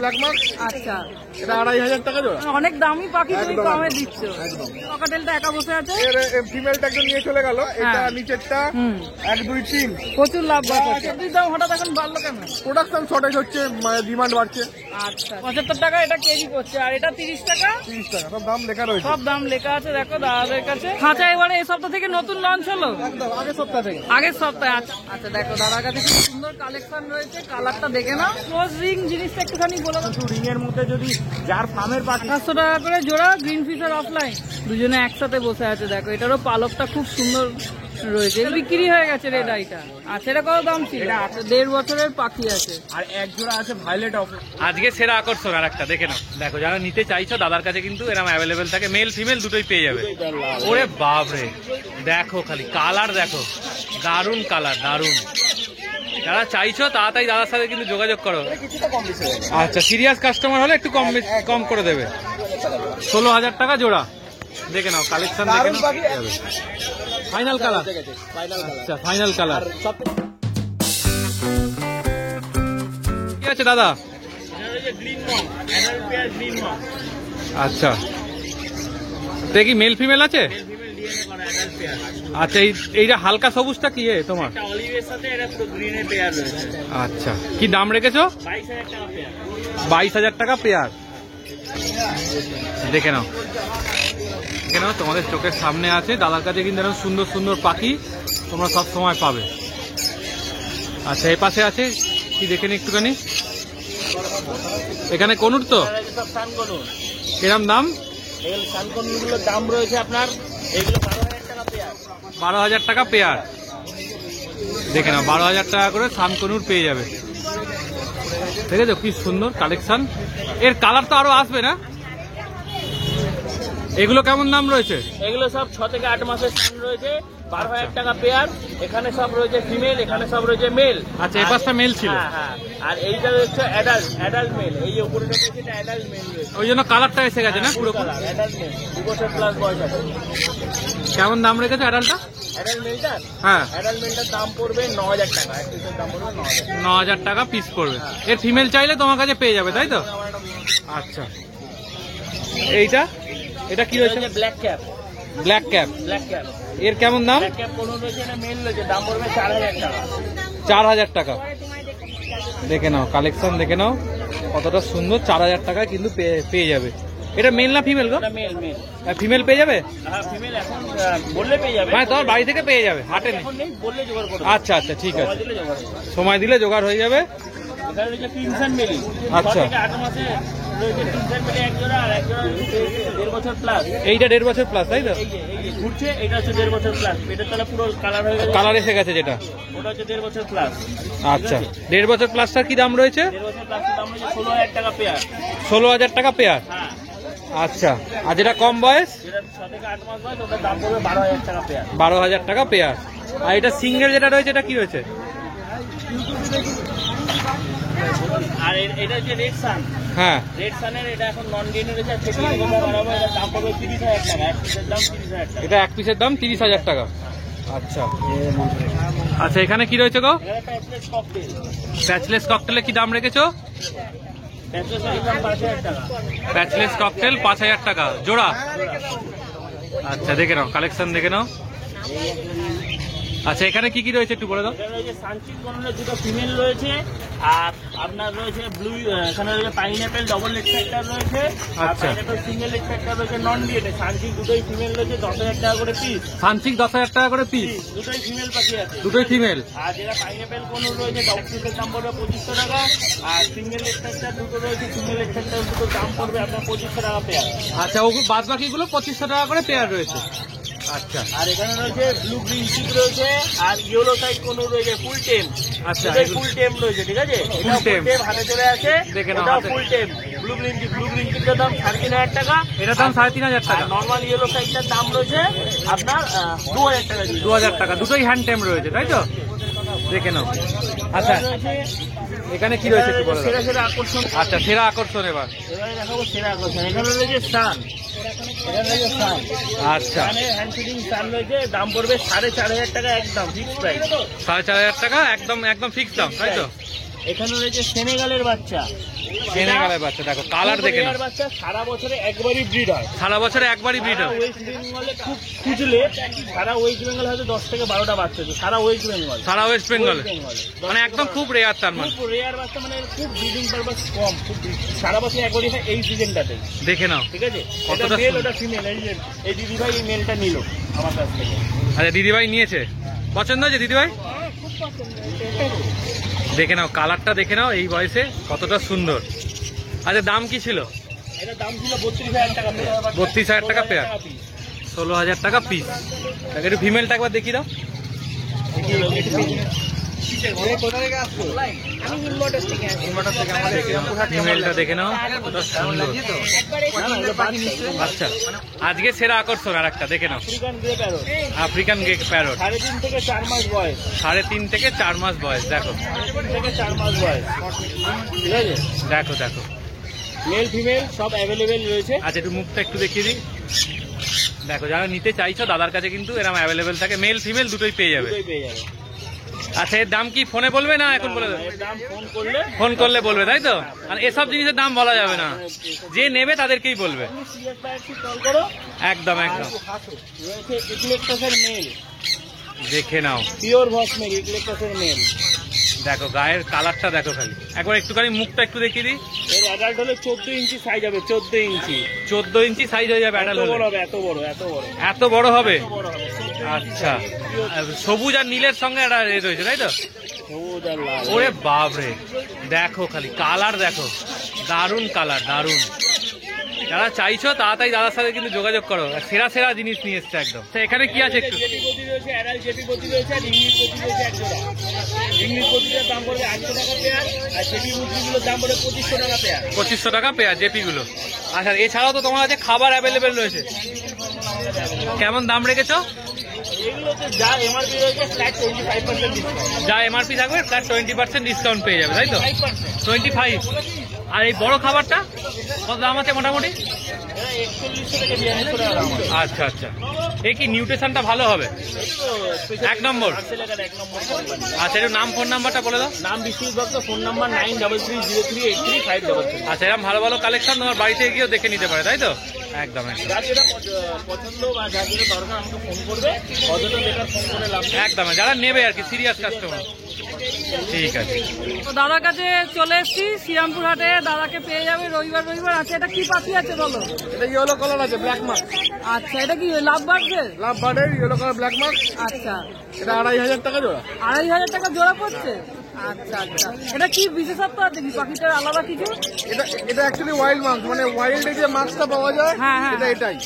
Black mark. আচ্ছা, এটা 2500 টাকা জোড়া। অনেক দামি পাখি, তুমি কমে দিচ্ছ। ককাটেলটা একা বসে আছে, এর ফিমেলটা একজন নিয়ে চলে গেল। এটা নিচেরটা 1 2 3 প্রচুর লাভ বাড়ছে। সবজির দাম হঠাৎ এখন বাড়লো কেন? প্রোডাকশন শর্টেজ হচ্ছে, ডিমান্ড বাড়ছে। আচ্ছা, 75 টাকা এটা কেজি পড়ছে, আর এটা 30 টাকা। 30 টাকা সব দাম লেখা রয়েছে। সব দাম লেখা আছে, দেখো দাদাদের কাছে। খাঁচা এবারে এই সপ্তাহ থেকে নতুন লঞ্চ হলো, একদম আগের সপ্তাহ থেকে। আগের সপ্তাহে। আচ্ছা আচ্ছা, দেখো দাদার কাছে খুব সুন্দর কালেকশন রয়েছে। কালারটা দেখে নাও। ক্লোজ রিং জিনিসটা একটুখানি বলে দাও। রিং এর মধ্যে যদি যার ফার্মের পাখি 500 টাকা করে জোড়া, গ্রিন ফিশার অফলাইন। দুজনে একসাথে বসে আছে, দেখো এটারও পালকটা খুব সুন্দর রয়েছে। বিক্রি হয়ে গেছে রেড আইটা। আচ্ছা, এটা কত দাম ছিল? 1.5 বছরের পাখি আছে, আর এক জোড়া আছে ভায়োলেট অফ। আজকে সেরা আকর্ষণ আর একটা দেখে নাও। দেখো যারা নিতে চাইছো দাদার কাছে কিন্তু এরকম অ্যাভেলেবেল থাকে, মেল ফিমেল দুটোই পেয়ে যাবে। ওরে বাপরে, দেখো খালি কালার দেখো, দারুণ কালার, দারুণ। যারা চাইছো তাড়াতাড়ি দাদার সাথে কিন্তু যোগাযোগ করো। আচ্ছা, সিরিয়াস কাস্টমার হলে একটু কম করে দেবে। 16,000 টাকা জোড়া। দেখে নাও কালেকশন, দেখে নাও। Final colour. আচ্ছা, ফাইনাল কালার। কি আছে দাদা? আচ্ছা, দেখি মেল ফিমেল আছে। আচ্ছা, এইটা হালকা সবুজটা কি তোমার? আচ্ছা, কি দাম রেখেছো? 22,000 টাকা পেয়ার। দেখে নাও, দেখে নাও, তোমাদের চোখের সামনে আছে। দাদার কাছে কিন্তু এরকম সুন্দর সুন্দর পাখি তোমরা সব সময় পাবে। আচ্ছা, এই পাশে আছে কি দেখে নি একটুখানি। এখানে কোনুর তো কিরম দাম? দাম রয়েছে আপনার 12,000 টাকা পেয়ার। দেখে নাও, 12,000 টাকা করে সানকনুর পেয়ে যাবে। ঠিক আছে, কি সুন্দর কালেকশন। এর কালার তো আরো আসবে না? এগুলো কেমন দাম রয়েছে? এগুলো সব 6 থেকে 8 মাসের সান রয়েছে, 12,000 টাকা পেয়ার। এখানে সব রয়েছে ফিমেল, এখানে সব রয়েছে মেল। আচ্ছা, এই পাশটা মেল ছিল। হ্যাঁ, আর এইটা হচ্ছে অ্যাডাল্ট মেল। এই যে উপরে রয়েছে এটা অ্যাডাল্ট মেল রয়েছে। ওই জন্য কালারটা এসে গেছে না পুরো? অ্যাডাল্ট মেল 2 বছর প্লাস বয়স আছে। কেমন দাম রেখেছে অ্যাডাল্টটা? অ্যাডাল্ট মেলটা, হ্যাঁ, অ্যাডাল্ট মেলটার দাম পড়বে 9,000 টাকা। এক পিসের দাম পড়বে 9,000। 9,000 টাকা পিস পড়বে। এর ফিমেল চাইলে তোমার কাছে পেয়ে যাবে, তাই তো? আচ্ছা, এইটা এটা কি রয়েছে? Black cap. Black cap. Black cap এর কেমন দাম? ব্ল্যাক ক্যাপ কোন রয়েছে, এটা মেল রয়েছে, দাম পড়বে 4,000 টাকা। 4,000 টাকা। দেখে নাও কালেকশন, দেখে নাও কতটা সুন্দর। 4,000 টাকায় কিন্তু পেয়ে যাবে। এটা মেল না ফিমেল গো? এটা মেল। ফিমেল পেয়ে যাবে? হ্যাঁ, ফিমেল এখন বললে পেয়ে যাবে। মানে তোমার বাড়ি থেকে পেয়ে যাবে, হাটে নেই? এখন নেই, বললে জোগাড় করবে। আচ্ছা আচ্ছা, ঠিক আছে, দিলে জোগাড় করবে। সময় দিলে জোগাড় হয়ে যাবে। এখানে রয়েছে ক্রিমসন মেল। আচ্ছা। 6 থেকে 8 মাসে রয়েছে ক্রিমসন মেল এক জোড়া, আর এক জোড়া 1.5 বছর প্লাস। এইটা 1.5 বছর প্লাস, তাই তো? এই যে ঘুরছে, এটা হচ্ছে 1.5 বছর প্লাস। পেটের তলা পুরো কালার হয়ে গেছে, কালার এসে গেছে যেটা। ওটা হচ্ছে 1.5 বছর প্লাস। আচ্ছা, 1.5 বছর প্লাসটার কি দাম রয়েছে? 1.5 বছর প্লাসের দাম রয়েছে 16,000 টাকা পেয়ার। 16,000 টাকা পেয়ার। হ্যাঁ, আচ্ছা, আর যেটা কম বয়স? যেটা 6 থেকে 8 মাস বয়স, ওটার দাম পড়বে 12,000 টাকা পেয়ার। 12,000 টাকা পেয়ার। আর এটা সিঙ্গেল যেটা রয়েছে, এটা কি রয়েছে? আর এটা হচ্ছে রেড সান। হ্যাঁ, রেড সানের এটা এখন নন ডিএনএ রয়েছে, চেকিং করে বাড়াবো। এটার দাম পড়বে 30,000 টাকা। এক পিসের দাম 30,000 টাকা। এটা এক পিসের দাম 30,000 টাকা। আচ্ছা, আচ্ছা, এখানে কি রয়েছে গো? এটা প্যাচলেস ককটেল। প্যাচলেস ককটেলে কি দাম রেখেছো? প্যাচলেসের দাম 5,000 টাকা। প্যাচলেস ককটেল 5,000 টাকা জোড়া। আচ্ছা, দেখে নাও কালেকশন, দেখে নাও। আচ্ছা, এখানে কি কি রয়েছে একটু বলে দাও। এখানে রয়েছে সানচিক কোনের দুটো ফিমেল রয়েছে, আর আপনার রয়েছে ব্লু, এখানে রয়েছে পাইনঅ্যাপেল ডবল লেগ ফ্যাক্টর রয়েছে, আর আচ্ছা। পাইনঅ্যাপেল সিঙ্গেল লেগ ফ্যাক্টর রয়েছে নন ডিএনএ। সানচিক দুটোই ফিমেল রয়েছে, 10,000 টাকা করে পিস। সানচিক 10,000 টাকা করে পিস। দুটোই ফিমেল পাখি আছে। দুটোই ফিমেল। আর যেটা পাইনঅ্যাপেল কোন রয়েছে ডবল পিসের দাম পড়বে 2,500 টাকা, আর সিঙ্গেল লেগ ফ্যাক্টর দুটো রয়েছে, সিঙ্গেল লেগ ফ্যাক্টর দুটো দাম পড়বে আপনার 2,500 টাকা পেয়ার। আচ্ছা, ওগুলো বাদ বাকিগুলো 2,500 টাকা করে পেয়ার রয়েছে। আচ্ছা, আর এখানে রয়েছে ব্লু গ্রিন চিপ রয়েছে, আর ইয়েলো সাইড কোন রয়েছে ফুল টেম। আচ্ছা, ফুল টেম রয়েছে, ঠিক আছে? এটা ফুল টেম। টেম হাতে চলে আসে, দেখে নাও এটা হাতে। ফুল টেম। ব্লু গ্রিন চিপের দাম 3,500 টাকা। এটার দাম 3,500 টাকা। নর্মাল ইয়েলো সাইডটার দাম রয়েছে আপনার 2,000 টাকা। 2,000 টাকা। দুটোই হ্যান্ড টেম রয়েছে, তাই তো? দেখে নাও। আচ্ছা, এখানে কি রয়েছে একটু বলো। সেরা সেরা আকর্ষণ। আচ্ছা, সেরা আকর্ষণ এবার দেখাবো সেরা আকর্ষণ। এখানে রয়েছে সান। এখানে রয়েছে সান। আচ্ছা, এখানে হ্যান্ড ফিডিং সান রয়েছে, দাম পড়বে 4,500 টাকা একদম ফিক্স প্রাইস। 4,500 টাকা একদম, একদম ফিক্স দাম, তাই তো? এখানে রয়েছে সেনেগালের বাচ্চা। সেনেগালের বাচ্চা দেখো কালার দেখে নাও। বাচ্চা সারা বছরে একবারই ব্রিড হয়। সারা বছরে একবারই ব্রিড হয়। ওয়েস্ট বেঙ্গলে খুব খুঁজলে সারা ওয়েস্ট বেঙ্গল হয়তো 10 থেকে 12টা বাচ্চা আছে সারা ওয়েস্ট বেঙ্গল। সারা ওয়েস্ট বেঙ্গল মানে একদম খুব রেয়ার, তার মানে খুব রেয়ার বাচ্চা, মানে খুব ব্রিডিং পারপাস কম, খুব সারা বছর একবারই হয় এই সিজনটাতে। দেখে নাও ঠিক আছে, কতটা মেল ওটা ফিমেল। এই দিদি ভাই এই মেলটা নিল আমার কাছ থেকে। আচ্ছা দিদিভাই নিয়েছে, পছন্দ হয়েছে দিদিভাই? দেখে নাও কালারটা, দেখে নাও এই বয়সে কতটা সুন্দর। আচ্ছা দাম কি ছিল? এটার দাম ছিল 32,000 টাকা পেয়ার। 32,000 টাকা পেয়ার, 16,000 টাকা পিস। একটু ফিমেলটা একবার দেখিয়ে দাও। ফিমেলটা দেখে নাও কতটা সুন্দর। আচ্ছা আজকে সেরা আকর্ষণ আর একটা দেখে নাও, African grey parrot. African grey parrot. 3.5 থেকে 4 মাস বয়স। 3.5 থেকে 4 মাস বয়স। দেখো 3 থেকে 4 মাস বয়স। ঠিক আছে, দেখো দেখো মেল ফিমেল সব অ্যাভেলেবেল রয়েছে। আচ্ছা একটু মুখটা একটু দেখিয়ে দিই। দেখো যারা নিতে চাইছো দাদার কাছে কিন্তু এরকম অ্যাভেলেবেল থাকে, মেল ফিমেল দুটোই পেয়ে যাবে। দুটোই পেয়ে যাবে। আচ্ছা এর দাম কি ফোনে বলবে না এখন বলে দেবে? এর দাম ফোন করলে বলবে, তাই তো? আর এসব জিনিসের দাম বলা যাবে না, যে নেবে তাদেরকেই বলবে। কল করো। একদম একদম। রয়েছে ইকলেকটাসের মেল, দেখে নাও পিওর ভস মেল, ইকলেকটাসের মেল। দেখো গায়ের কালারটা দেখো, খালি একবার একটুখানি মুখটা একটু দেখিয়ে দিই। এর অ্যাডাল্ট হলে 14 ইঞ্চি সাইজ হবে। 14 ইঞ্চি 14 ইঞ্চি সাইজ হয়ে যাবে অ্যাডাল্ট হলে। হবে, এত বড় এত বড় এত বড় হবে? বড় হবে। আচ্ছা আর সবুজ আর নীলের সঙ্গে একটা এ রয়েছে, তাই তো? সবুজ আর লাল। ওরে বাপরে, দেখো খালি কালার দেখো, দারুণ কালার, দারুণ। যারা চাইছো তাড়াতাড়ি দাদার সাথে কিন্তু যোগাযোগ করো, সেরা সেরা জিনিস নিয়ে এসছে একদম। তো এখানে কি আছে একটু? জেপি গতি রয়েছে, অ্যাডাল্ট জেপি গতি রয়েছে, আর ইংলিশ গতি রয়েছে এক জোড়া। ইংলিশ গতিটার দাম পড়বে 800 টাকা পেয়ার, আর জেপি গতিগুলোর দাম পড়বে 2500 টাকা পেয়ার। 2500 টাকা পেয়ার জেপি গুলো। আচ্ছা এছাড়াও তো তোমার কাছে খাবার অ্যাভেলেবেল রয়েছে, কেমন দাম রেখেছো? এগুলোতে যা এমআরপি রয়েছে ফ্ল্যাট 25% ডিসকাউন্ট। যা এমআরপি থাকবে তার 20% ডিসকাউন্ট পেয়ে যাবে, তাই তো? 5%। 25। আর এই বড় খাবারটা কত দাম আছে মোটামুটি? এটা 4100 থেকে 4200 টাকা দাম আছে। আচ্ছা আচ্ছা, এই কি নিউট্রিশনটা ভালো হবে? এক নম্বর। আর্সেলাকার 1 নম্বর কোম্পানি। আচ্ছা একটু নাম ফোন নাম্বারটা বলে দাও। নাম বিশ্বজিৎ দত্ত, ফোন নাম্বার 9333038533। আচ্ছা এরকম ভালো ভালো কালেকশন তোমার বাড়িতে গিয়েও দেখে নিতে পারে, তাই তো? একদম একদম যার যেটা পছন্দ বা যার যেটা দরকার আমাকে ফোন করবে, অযথা বেকার ফোন করে লাভ নেই। একদম, যারা নেবে আর কি সিরিয়াস কাস্টমার। ঠিক আছে, তো দাদার কাছে চলে এসেছি শ্রীরামপুর হাটে, দাদাকে পেয়ে যাবে রবিবার রবিবার। আচ্ছা এটা কি পাখি আছে বলো? এটা ইয়েলো কালার আছে, ব্ল্যাক মার্ক। আচ্ছা এটা কি লাভ বার্ডের? লাভ বার্ডের ইয়েলো কালার ব্ল্যাক মার্ক। আচ্ছা এটা 2500 টাকা জোড়া। 2500 টাকা জোড়া পড়ছে। আচ্ছা আচ্ছা, এটা কি বিশেষত্ব আছে কি পাখিটার আলাদা কিছু? এটা অ্যাকচুয়ালি ওয়াইল্ড মার্কস, মানে ওয়াইল্ডে যে মার্কসটা পাওয়া যায় হ্যাঁ, হ্যাঁ, এটা এটাই।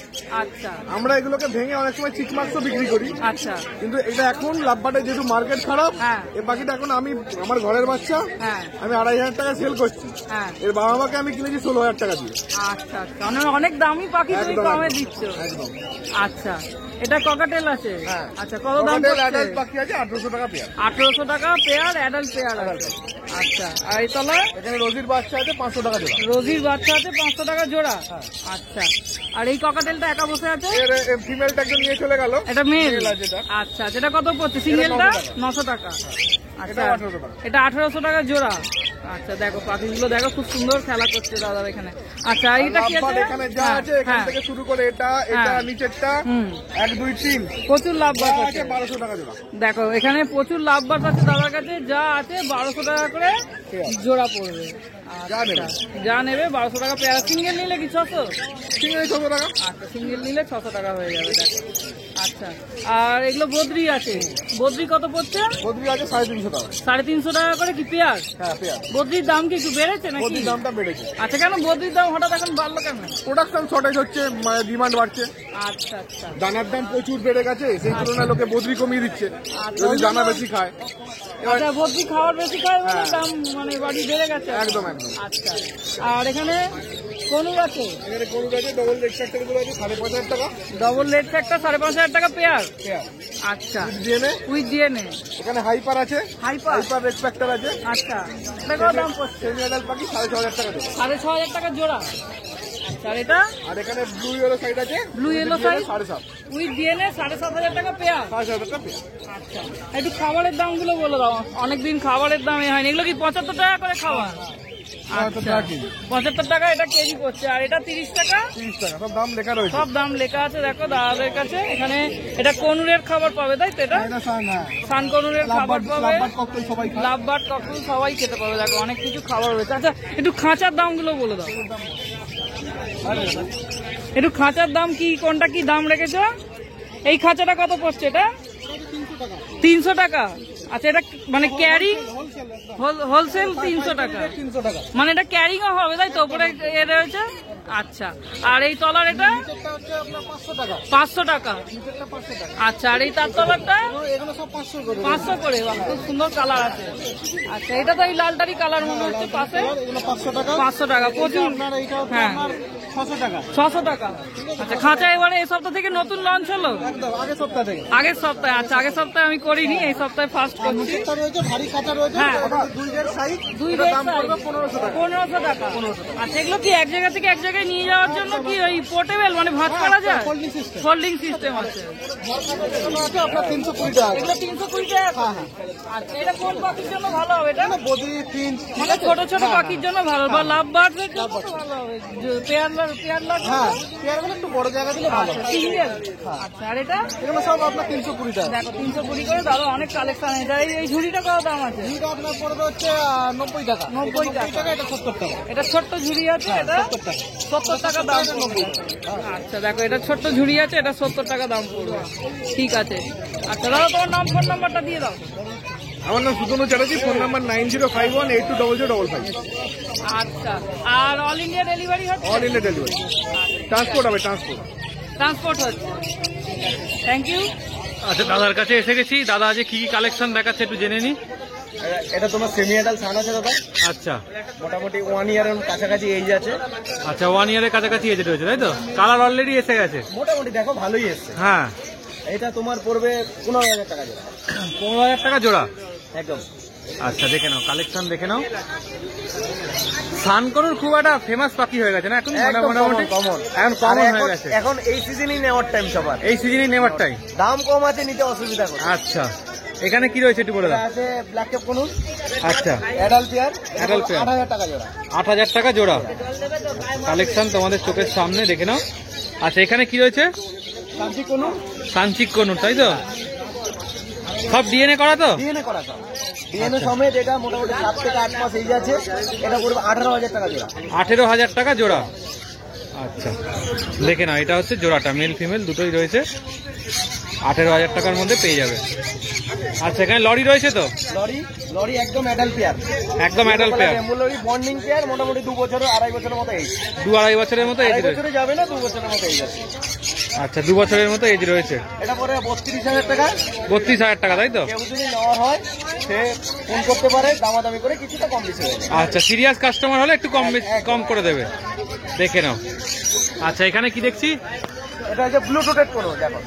আচ্ছা আমরা এগুলোকে ভেঙে অনেক সময় চিক মার্কসও বিক্রি করি, আচ্ছা কিন্তু এটা এখন লাভবাটে যেহেতু মার্কেট খারাপ, হ্যাঁ। এই পাখিটা এখন আমি আমার ঘরের বাচ্চা, হ্যাঁ আমি 2500 টাকা সেল করছি। হ্যাঁ এর বাবা মাকে আমি কিনেছি 16,000 টাকা দিয়ে। আচ্ছা আচ্ছা, অনেক দামি পাখি তুমি একদম, কমে একদম। দিচ্ছ। একদম। আচ্ছা এটা ককাটেল আছে? হ্যাঁ। আচ্ছা কত দাম ককাটেল পড়ছে? অ্যাডাল্ট পাখি আছে 1800 টাকা পেয়ার। 1800 টাকা পেয়ার, অ্যাডাল্ট পেয়ার আছে। আচ্ছা আর এই তলায় এখানে রোজির বাচ্চা আছে 500 টাকা জোড়া। রোজির বাচ্চা আছে 500 টাকা জোড়া। আচ্ছা আর এই ককাটেলটা একা বসে আছে? এর ফিমেলটা একটু নিয়ে চলে গেল। এটা মেল? Male আছে এটা। আচ্ছা যেটা কত পড়ছে সিঙ্গেলটা? 900 টাকা। আচ্ছা 1800 টাকা। এটা 1800 টাকা জোড়া। আচ্ছা দেখো পাখিগুলো দেখো খুব সুন্দর খেলা করছে দাদার এখানে। আচ্ছা আর এটা কি লাভবাট আছে? এখানে যা হ্যাঁ, আছে এখান হ্যাঁ। থেকে শুরু করে এটা নিচেরটা হুম 1 2 3 প্রচুর লাভ বাস আছে আছে। 1200 টাকা জোড়া। দেখো এখানে প্রচুর লাভ বাস আছে দাদার কাছে, যা আছে 1200 টাকা করে জোড়া পড়বে। যা নেবে। আচ্ছা, যা নেবে 1200 টাকা পেয়ার। সিঙ্গেল নিলে কি 600? ঠিক আছে 600 টাকা। আচ্ছা সিঙ্গেল নিলে 600 টাকা হয়ে যাবে। দেখো আচ্ছা আর এগুলো বদ্রি আছে, বদ্রি কত পড়ছে? বদ্রি আছে 350 টাকা। 350 টাকা করে কি পেয়ার? হ্যাঁ পেয়ার। বদ্রির দাম কি একটু বেড়েছে নাকি? বদ্রির দামটা বেড়েছে। আচ্ছা কেন বদ্রির দাম হঠাৎ এখন বাড়লো কেন? প্রোডাকশন শর্টেজ হচ্ছে, ডিমান্ড বাড়ছে, আচ্ছা আচ্ছা দানার দাম প্রচুর বেড়ে গেছে, সেই তুলনায় লোকে বদ্রি কমিয়ে দিচ্ছে আচ্ছা, যদি দানা বেশি খায়। আচ্ছা বদ্রি খাওয়ার বেশি খায় বলে দাম মানে বাড়ি বেড়ে গেছে। একদম একদম। আচ্ছা আর এখানে কনুর আছে, এখানে গরুর আছে ডবল লেগ ফ্যাক্টরি গুলো আছে 5,500 টাকা ডবল লেট একটা 5,500 টাকা পেয়ার। পেয়ার। আচ্ছা ডিএনএ উইথ ডিএনএ। এখানে হাইপার আছে, হাইপার? হাইপার রেড ফ্যাক্টর আছে। আচ্ছা এটা কত দাম পড়ছে? সেমি অ্যাডাল্ট পাখি 6,500 টাকা জোড়া। 6,500 টাকা জোড়া। আচ্ছা আর এটা আর এখানে ব্লু ইয়েলো সাইড আছে, blue yellow size 7.5 with DNA 7,500 টাকা পেয়ার। 7.5 টাকা পেয়ার। আচ্ছা একটু খাবারের দামগুলো বলে দাও, অনেকদিন খাবারের দাম হয়নি। এগুলো কি 75 টাকা করে খাবার? আচ্ছা 75 টাকা এটা কেজি পড়ছে। আর এটা 30 টাকা 30 টাকা, সব দাম লেখা রয়েছে। সব দাম লেখা আছে দেখো দাদাদের কাছে। এখানে এটা কনুরের খাবার পাবে তাই তো? এটা এটা সানা সান কনুরের খাবার পাবে, লাভবার্ড ককটেল সবাই খায়। লাভবার্ড ককটেল সবাই খেতে পাবে। দেখো অনেক কিছু খাবার রয়েছে। আচ্ছা একটু খাঁচার দামগুলো বলে দাও, একটু খাঁচার দাম কি, কোনটা কি দাম রেখেছো? এই খাঁচাটা কত পড়ছে? এটা 300 টাকা। আচ্ছা এটা মানে ক্যারি হোলসেল 300 টাকা, 300 টাকা। মানে এটা ক্যারিং হবে তাই তো? উপরে এ রয়েছে। আচ্ছা আর এই তলার এটা এটা হচ্ছে আপনার 500 টাকা। 500 টাকা। নিচেরটা 500 টাকা। আচ্ছা আর এই তার তলারটা এগুলো সব 500 করে। 500 করে। বাহ, খুব সুন্দর কালার আছে। আচ্ছা এটা তো এই লালটারি কালার মনে হচ্ছে পাশে। এগুলো 500 টাকা। 500 টাকা প্রচুর। আপনার এইটা হচ্ছে হ্যাঁ আপনার 600 টাকা। 600 টাকা। আচ্ছা খাঁচা এবারে এই সপ্তাহ থেকে নতুন লঞ্চ হলো? একদম আগের সপ্তাহ থেকে। আগের সপ্তাহে। আচ্ছা আগের সপ্তাহে আমি করিনি, এই সপ্তাহে ফার্স্ট করছি। নিচেরটা রয়েছে ভারী খাঁচা রয়েছে। হ্যাঁ। ওটা 2 এর সাইজ। দুই এটার ডেট দাম পড়বে 1500 টাকা। 1500 টাকা। আচ্ছা এগুলো কি এক জায়গা থেকে এক জায়গায় নিয়ে যাওয়ার জন্য কি ওই পোর্টেবল মানে ভাঁজ করা যায়? Folding system. ফোল্ডিং সিস্টেম আছে। এগুলো আছে আপনার 320 টাকা। এগুলো 320 টাকা। আচ্ছা এটা কোন পাখির জন্য ভালো হবে? এটা বডি ফিঞ্চ। মানে ছোট ছোট পাখির জন্য ভালো, বা লাভ বার্ডের জন্য তো ভালো হবে। পেয়ার হ্যাঁ, পেয়ারগুলো একটু বড় জায়গা দিলে ভালো। সিঙ্গেল। আচ্ছা আর এটা এগুলো সব আপনার 320 টাকা। দেখো 320 করে। দাদা অনেক কালেকশন আছে। এই ঝুড়িটা কত দাম আছে? এটা আপনার পড়বে হচ্ছে 90 টাকা। 90 টাকা। এটা 70 টাকা। এটা ছোট্ট ঝুড়ি আছে, এটা 70 টাকা দাম পড়বে। আচ্ছা দেখো এটা ছোট্ট ঝুড়ি আছে, এটা 70 টাকা দাম পড়বে। ঠিক আছে। আচ্ছা দাদা তোমার নাম ফোন নাম্বারটা দিয়ে দাও। আমার নাম সুতনু চ্যাটার্জি, ফোন নাম্বার 9051820055। আচ্ছা আর অল ইন্ডিয়া ডেলিভারি হচ্ছে? All India delivery. ট্রান্সপোর্ট হবে, ট্রান্সপোর্ট। ট্রান্সপোর্ট হচ্ছে। Thank you. আচ্ছা দাদার কাছে এসে গেছি। দাদা আজ কি কি কালেকশন দেখাচ্ছে একটু জেনে নি। এটা তোমার সেমি অ্যাডাল্ট সান আছে দাদা, আচ্ছা মোটামুটি 1 ইয়ারের কাছাকাছি এজ আছে। আচ্ছা 1 ইয়ারের কাছাকাছি এজে রয়েছে তাই তো? কালার অলরেডি এসে গেছে। মোটামুটি দেখো ভালোই এসছে। হ্যাঁ এটা তোমার পড়বে 15,000 টাকা জোড়া। 15,000 টাকা জোড়া। একদম। আচ্ছা দেখে নাও কালেকশন দেখে নাও। সানকনুর খুব একটা ফেমাস পাখি হয়ে গেছে না এখন? মোটামুটি কমন। এখন কমন হয়ে গেছে। এখন এই সিজনই নেওয়ার টাইম সবার। এই সিজনে নেওয়ার টাইম। দাম কম আছে, নিতে অসুবিধা করে। আচ্ছা এখানে কি রয়েছে একটু বলে দাও। আছে ব্ল্যাক ক্যাপ কোন আচ্ছা অ্যাডাল্ট পেয়ার। Adult pair। 8,000 টাকা জোড়া। 8,000 টাকা জোড়া। কালেকশন তোমাদের চোখের সামনে দেখে নাও। আচ্ছা এখানে কি রয়েছে? কাঞ্চি কোন সানচিক কনুর তাই তো? সব ডিএনএ করা তো? ডিএনএ করা সব। ডিএনএ সমেত এটা মোটামুটি 7 থেকে 8 মাস এজ আছে। এটা পড়বে 18,000 টাকা জোড়া। 18,000 টাকা জোড়া। আচ্ছা দেখে নাও এটা হচ্ছে জোড়াটা, মেল ফিমেল দুটোই রয়েছে। 18,000 টাকার মধ্যে পেয়ে যাবে। আচ্ছা এখানে লরি রয়েছে তো? লরি একদম অ্যাডাল্ট পেয়ার। একদম adult pair. Lory bonding pair, মোটামুটি 2 বছর 2.5 বছরের মতো এজ। 2-2.5 বছরের মতো এজ 2.5 রয়েছে। বছরে যাবে না, 2 বছরের মতো এজ আছে। আচ্ছা 2 বছরের মতো এজ রয়েছে। এটা পরে 32,000 টাকা। 32,000 টাকা তাই তো? কেউ যদি নেওয়া হয় সে ফোন করতে পারে, দামাদামি করে কিছুটা কম বেশি হয়ে যাবে। আচ্ছা সিরিয়াস কাস্টমার হলে একটু কম করে দেবে। দেখে নাও। আচ্ছা এখানে কি দেখছি? এটা হচ্ছে ব্লুটুথের কোনো দেখো।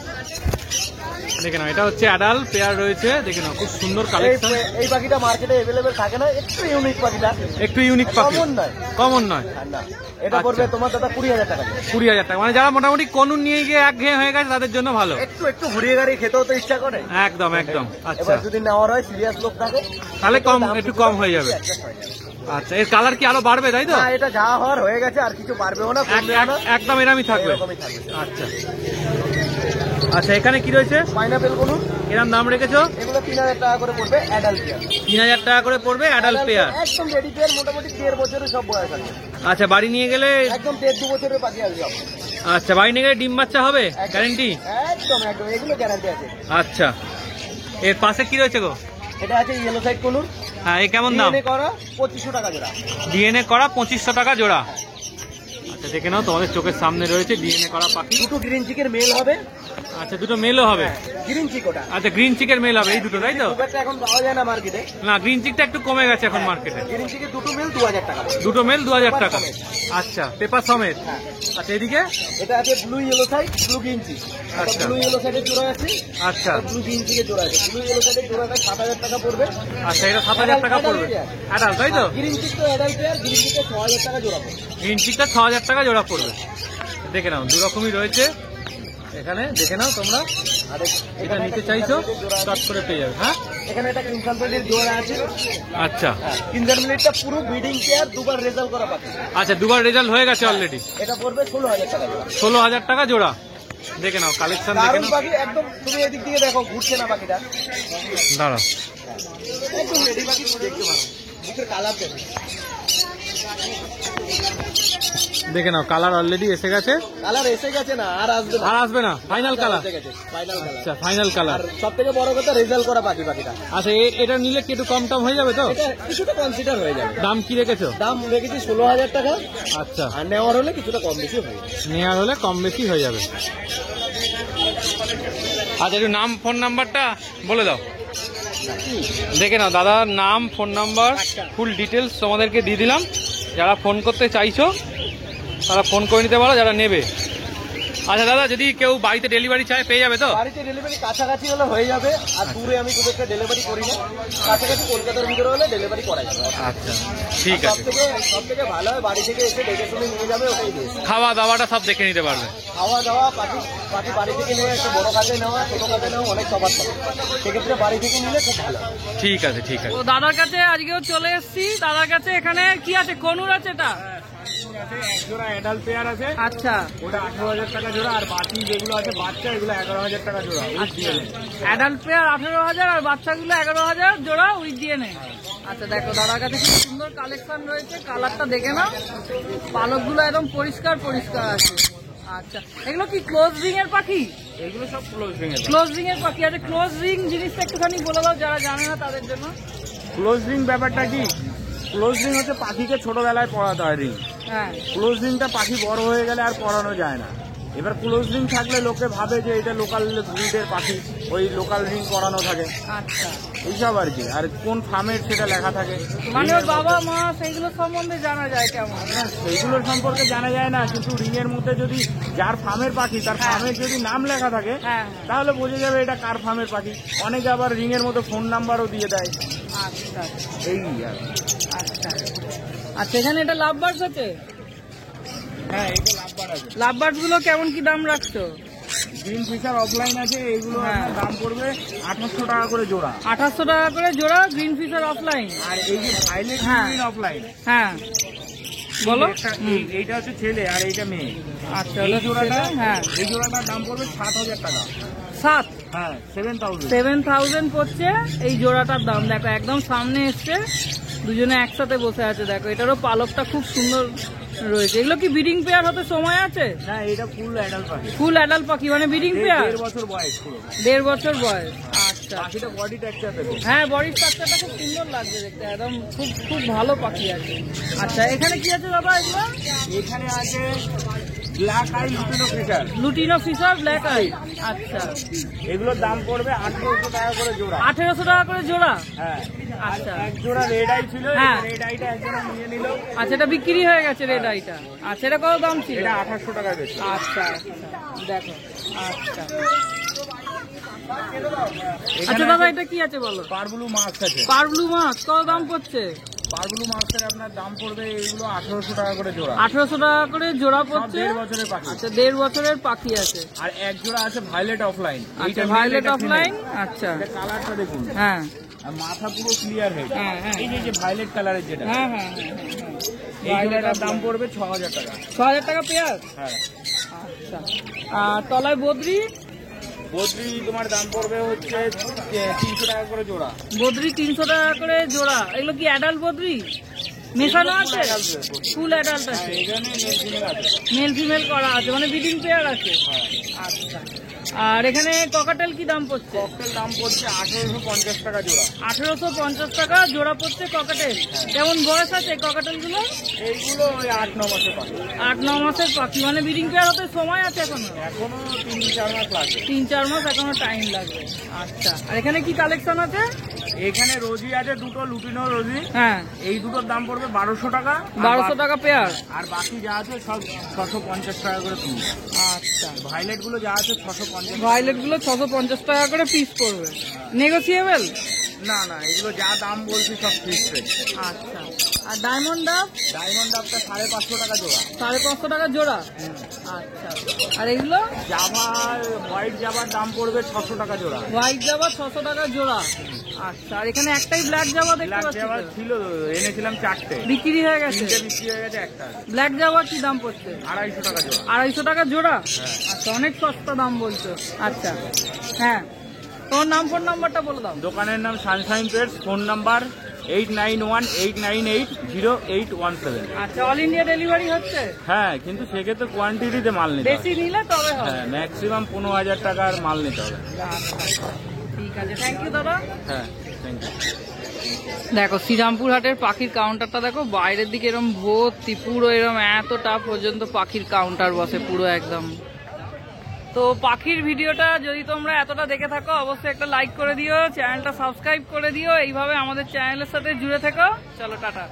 দেখে নাও এটা হচ্ছে অ্যাডাল্ট পেয়ার রয়েছে। দেখে নাও খুব সুন্দর কালেকশন। এই পাখিটা মার্কেটে अवेलेबल থাকে না, একটু ইউনিক পাখিটা। একটু ইউনিক পাখি, কমন নয়। কমন নয়। না, এটা পড়বে তোমার দাদা 20,000 টাকা। 20,000 টাকা। মানে যারা মোটামুটি কনুন নিয়ে গিয়ে একঘেয়ে হয়ে গেছে তাদের জন্য ভালো। একটু ঘুরিয়ে গাড়ি খেতেও তো ইচ্ছা করে। একদম একদম। আচ্ছা এবার যদি নেওয়ার হয় সিরিয়াস লোক থাকে তাহলে একটু কম হয়ে যাবে। আচ্ছা এর কালার কি আরো বাড়বে তাই তো? না, এটা যা হওয়ার হয়ে গেছে, আর কিছু পারবেও না, কমবেও না, একদম এরমই থাকবে। এরকমই থাকবে। আচ্ছা আচ্ছা এখানে কি রয়েছে? পাইনাপেল কোন এরম দাম রেখেছো? এগুলো 3,000 টাকা করে পড়বে অ্যাডাল্ট পেয়ার। 3,000 টাকা করে পড়বে অ্যাডাল্ট পেয়ার। একদম রেডি পেয়ার, মোটামুটি 1.5 বছরের সব বয়স আছে। আচ্ছা বাড়ি নিয়ে গেলে? একদম 1.5-2 বছরের পাখি আসবে। আচ্ছা বাড়ি নিয়ে গেলে ডিম বাচ্চা হবে গ্যারান্টি? একদম এগুলো গ্যারান্টি আছে। আচ্ছা এর পাশে কি রয়েছে গো? এটা আছে ইয়েলো সাইড কোনুর। হ্যাঁ এই কেমন দাম? ডিএনএ করা 2,500 টাকা জোড়া। ডিএনএ করা 2,500 টাকা জোড়া। আচ্ছা দেখে নাও তোমাদের চোখের সামনে রয়েছে ডিএনএ করা পাখি। দুটো গ্রিন চিকের মেল হবে, আচ্ছা দুটো মেলও হবে। গ্রিন চিক ওটা। আচ্ছা গ্রিন চিকের মেল হবে এই দুটো, তাই তো? খুব একটা এখন পাওয়া যায় না মার্কেটে। না গ্রিন চিকটা একটু কমে গেছে এখন মার্কেটে। গ্রিন চিকের দুটো মেল 2000 টাকা। দুটো মেল 2000 টাকা। আচ্ছা পেপার সমেত। আচ্ছা এদিকে এটা আছে blue yellow side, blue green cheek. আচ্ছা। ব্লু ইয়েলো সাইডের জোড়া আছে, আচ্ছা ব্লু গ্রিন চিকের জোড়া আছে। ব্লু ইয়েলো সাইডের জোড়াটা 7000 টাকা পড়বে। আচ্ছা এটা 7000 টাকা পড়বে অ্যাডাল্ট, তাই তো? গ্রিন চিক তো অ্যাডাল্ট পেয়ার, গ্রিন চিকে 6000 টাকা জোড়া পড়বে। গ্রিন চিকটা 6000 টাকা জোড়া পড়বে। দেখে নাও দু রকমই রয়েছে এখানে, দেখে নাও তোমরা। আর এটা নিতে চাইছো চট করে পেয়ে যাবে। হ্যাঁ এখানে একটা কিংসান পেয়ারের জোড়া আছে। আচ্ছা কিংসান মিলিটটা পুরো ব্রিডিং পেয়ার, দুবার রেজাল্ট করা পাবে। আচ্ছা দুবার রেজাল্ট হয়ে গেছে অলরেডি। এটা পড়বে 16000 টাকা জোড়া। 16000 টাকা জোড়া। দেখে নাও কালেকশন দেখে দারুণ নাও। পাখি একদম। তুমি এদিক দিয়ে দেখো, ঘুরছে না পাখিটা। দাঁড়াও একদম রেডি পাখি, দেখতে পারো মুখের কালার দেখো। দেখে নাও কালার অলরেডি এসে গেছে। কালার এসে গেছে না, আর আসবে না। আর আসবে না, ফাইনাল কালার। Final colour. আচ্ছা ফাইনাল কালার। আর সব থেকে বড় কথা রেজাল্ট করা পাখিটা। আচ্ছা এটা নিলে কি একটু কম টম হয়ে যাবে তো? এটা কিছুটা কনসিডার হয়ে যাবে। দাম কি রেখেছো? দাম রেখেছি 16000 টাকা। আচ্ছা আর নেওয়ার হলে কিছুটা কম বেশি হয়ে যাবে। নেওয়ার হলে কম বেশি হয়ে যাবে। আচ্ছা একটু নাম ফোন নাম্বারটা বলে দাও। দেখে নাও দাদার নাম, ফোন নাম্বার, ফুল ডিটেলস তোমাদেরকে দিয়ে দিলাম। যারা ফোন করতে চাইছো তারা ফোন করে নিতে পারো, যারা নেবে। আচ্ছা দাদা যদি কেউ বাড়িতে ডেলিভারি চায় পেয়ে যাবে তো? বাড়িতে ডেলিভারি কাছাকাছি হলে হয়ে যাবে, আর দূরে আমি খুব একটা ডেলিভারি করি না। কাছাকাছি কলকাতার ভিতরে হলে ডেলিভারি করাই যাবে। আচ্ছা ঠিক আছে। সব থেকে ভালো হয় বাড়ি থেকে এসে দেখে শুনে নিয়ে যাবে, ওটাই বেস্ট। খাওয়া দাওয়াটা সব দেখে নিতে পারবে। খাওয়া দাওয়া পাখি বাড়ি থেকে নিয়ে একটা বড় কাজে নেওয়া, ছোট কাজে নেওয়া অনেক সবার থাকে। সেক্ষেত্রে বাড়ি থেকে নিলে খুব ভালো। ঠিক আছে ঠিক আছে। তো দাদার কাছে আজকেও চলে এসেছি। দাদার কাছে এখানে কি আছে? কনুর আছে এটা? এক জোড়া অ্যাডাল্ট পেয়ার আছে, আচ্ছা ওটা 18000 টাকা জোড়া। আর বাকি যেগুলো আছে বাচ্চা, এগুলো 11000 টাকা জোড়া। অ্যাডাল্ট পেয়ার 18,000 আর বাচ্চাগুলো 11,000 জোড়া উইথ দিয়ে নেই। আচ্ছা দেখো দাদার কাছে খুব সুন্দর কালেকশন রয়েছে। কালারটা দেখে নাও, পালকগুলো একদম পরিষ্কার পরিষ্কার আছে। আচ্ছা এগুলো কি ক্লোজ রিং এর পাখি? এগুলো সব ক্লোজ রিং এর। ক্লোজ রিং এর পাখি আছে। ক্লোজ রিং জিনিসটা একটুখানি বলে দাও যারা জানে না তাদের জন্য। ক্লোজ রিং ব্যাপারটা কি? ক্লোজ রিং হচ্ছে পাখিকে ছোটবেলায় পড়াতে হয় রিং। হ্যাঁ ক্লোজ রিংটা পাখি বড় হয়ে গেলে আর পড়ানো যায় না। এবার ক্লোজ রিং থাকলে লোকে ভাবে যে এটা লোকাল ব্রিডের পাখি, ওই লোকাল রিং পরানো থাকে, আচ্ছা এইসব আর কি। আর কোন ফার্মের সেটা লেখা থাকে। মানে ওর বাবা মা সেইগুলো সম্বন্ধে জানা যায় কেমন? হ্যাঁ, সেইগুলোর সম্পর্কে জানা যায় না, কিন্তু রিং এর মধ্যে যদি যার ফার্মের পাখি তার ফার্মের যদি নাম লেখা থাকে হ্যাঁ তাহলে বোঝা যাবে এটা কার ফার্মের পাখি। অনেকে আবার রিং এর মধ্যে ফোন নাম্বারও দিয়ে দেয়। আচ্ছা এই আর কি। আচ্ছা আচ্ছা এখানে এটা লাভ বার্ডস আছে? হ্যাঁ এইগুলো লাভবার আছে। লাভ বার্ডস গুলো কেমন কি দাম রাখছো? গ্রিন ফিশার অফলাইন আছে, এইগুলো হ্যাঁ। আপনার দাম পড়বে 2800 টাকা করে জোড়া। 2800 টাকা করে জোড়া গ্রিন ফিশার অফলাইন। আর এই যে ভাইলেট হ্যাঁ। অফলাইন, হ্যাঁ বলো। এইটা হচ্ছে ছেলে আর এইটা মেয়ে। আচ্ছা এই জোড়াটা, হ্যাঁ এই জোড়াটার দাম পড়বে 7000 টাকা। 7 হ্যাঁ 7000। 7000 পড়ছে এই জোড়াটার দাম। দেখো একদম সামনে এসছে, দুজনে একসাথে বসে আছে। দেখো এটারও পালকটা খুব সুন্দর রয়েছে। এগুলো কি ব্রিডিং পেয়ার হতে সময় আছে? না এটা ফুল অ্যাডাল্ট পাখি। ফুল অ্যাডাল্ট পাখি মানে ব্রিডিং পেয়ার? 1.5 বছর বয়স পুরো। 1.5 বছর বয়স। আচ্ছা পাখিটা বডি টেক্সচার দেখো। হ্যাঁ বডি স্ট্রাকচারটা খুব সুন্দর লাগছে দেখতে, একদম খুব খুব ভালো পাখি আছে। আচ্ছা এখানে কি আছে দাদা এগুলো? এখানে আছে black eye lutino fischer. Lutino fischer black eye. আচ্ছা এগুলোর দাম পড়বে 1800 টাকা করে জোড়া। 1800 টাকা করে জোড়া? হ্যাঁ আচ্ছা এক জোড়া রেড আই ছিল, হ্যাঁ। রেড আইটা একজোড়া নিয়ে নিল। আচ্ছা এটা বিক্রি হয়ে গেছে রেড আইটা। আচ্ছা এটা কত দাম ছিল? এটা 2800 টাকা বেশি। আচ্ছা আচ্ছা দেখো। আচ্ছা এখানে আচ্ছা দাদা এটা কি আছে বলো? পারবুলু মাছ আছে। পারব্লু মাছ কত দাম পড়ছে? পারবুলু মাছের আপনার দাম পড়বে এইগুলো 1800 টাকা করে জোড়া। 1800 টাকা করে জোড়া সব পড়ছে। 1.5 বছরের পাখি। আচ্ছা 1.5 বছরের পাখি আছে। আর এক জোড়া আছে ভায়োলেট অফলাইন। আচ্ছা ভায়োলেট অফলাইন। আচ্ছা এটা কালারটা দেখুন, হ্যাঁ আর মাথা পুরো ক্লিয়ার হেড। হ্যাঁ, হ্যাঁ। এই যে ভায়োলেট কালারের যেটা, হ্যাঁ হ্যাঁ এই জোড়াটার দাম পড়বে 6000 টাকা। 6000 টাকা পেয়ার। হ্যাঁ আচ্ছা আর তলায় বদ্রি? বদ্রি তোমার দাম পড়বে হচ্ছে 300 টাকা করে জোড়া। বদ্রি 300 টাকা করে জোড়া। এগুলো কি অ্যাডাল্ট বদ্রি মেশানো আছে? ফুল অ্যাডাল্ট আছে, এখানে মেল ফিমেল আছে। মেল ফিমেল করা আছে, মানে ব্রিডিং পেয়ার আছে। আচ্ছা আর এখানে ককাটেল কি দাম পড়ছে? ককটেল দাম পড়ছে 1850 টাকা জোড়া। 1850 টাকা জোড়া পড়ছে ককাটেল। কেমন বয়স আছে ককাটেল গুলো? এইগুলো ওই 8-9 মাসের পাখি। 8-9 মাসের পাখি, মানে ব্রিডিং পেয়ার হতে সময় আছে এখনো? এখনো 3-4 মাস লাগবে। 3-4 মাস এখনো টাইম লাগবে। আচ্ছা, আর এখানে কি কালেকশন আছে? এখানে রোজি আছে দুটো, লুটিনো রোজি। হ্যাঁ, এই দুটোর দাম পড়বে 1200 টাকা। 1200 টাকা পেয়ার। আর বাকি যা আছে সব 650 টাকা করে পিস। আচ্ছা, ভাইলেট গুলো যা আছে 650। ভায়োলেট গুলো 650 টাকা করে পিস পড়বে। নেগোসিয়েবল? না না, এগুলো যা দাম বলছি সব ফিক্সড রেট। আচ্ছা, আর ডায়মন্ড ডাব? ডায়মন্ড ডাবটা 550 টাকা জোড়া। 550 টাকা জোড়া। আচ্ছা, আর এগুলো? জাভার, হোয়াইট জাভার দাম পড়বে 600 টাকা জোড়া। হোয়াইট জাবা 600 টাকা জোড়া। আচ্ছা, আর এখানে একটাই ব্ল্যাক জাবা দেখতে ব্ল্যাক পাচ্ছি জাভার তো। ছিল, এনেছিলাম 4টে, বিক্রি হয়ে গেছে। 3টে বিক্রি হয়ে গেছে, একটা ব্ল্যাক জাবা কি দাম পড়ছে? 250 টাকা জোড়া। 250 টাকা জোড়া। হ্যাঁ। আচ্ছা, অনেক সস্তা দাম বলছো। আচ্ছা, হ্যাঁ, তোমার নাম ফোন নাম্বারটা বলে দাও। দোকানের নাম সানশাইন পেটস, ফোন নাম্বার 8918980817। আচ্ছা, অল ইন্ডিয়া ডেলিভারি হচ্ছে? হ্যাঁ, কিন্তু সেক্ষেত্রে কোয়ান্টিটিতে মাল নিতে বেশি হবে। নিলে তবে হবে। হ্যাঁ, ম্যাক্সিমাম 15,000 টাকার মাল নিতে হবে। আচ্ছা, ঠিক আছে, থ্যাংক ইউ দাদা। হ্যাঁ, থ্যাংক ইউ। দেখো শ্রীরামপুর হাটের পাখির কাউন্টারটা দেখো, বাইরের দিকে এরকম ভর্তি, পুরো এরকম এতটা পর্যন্ত পাখির কাউন্টার বসে পুরো একদম। তো পাখির ভিডিওটা যদি তোমরা এতটা দেখে থাকো অবশ্যই একটা লাইক করে দিও, চ্যানেলটা সাবস্ক্রাইব করে দিও, এইভাবে আমাদের চ্যানেলের সাথে জুড়ে থেকো। চলো টাটা।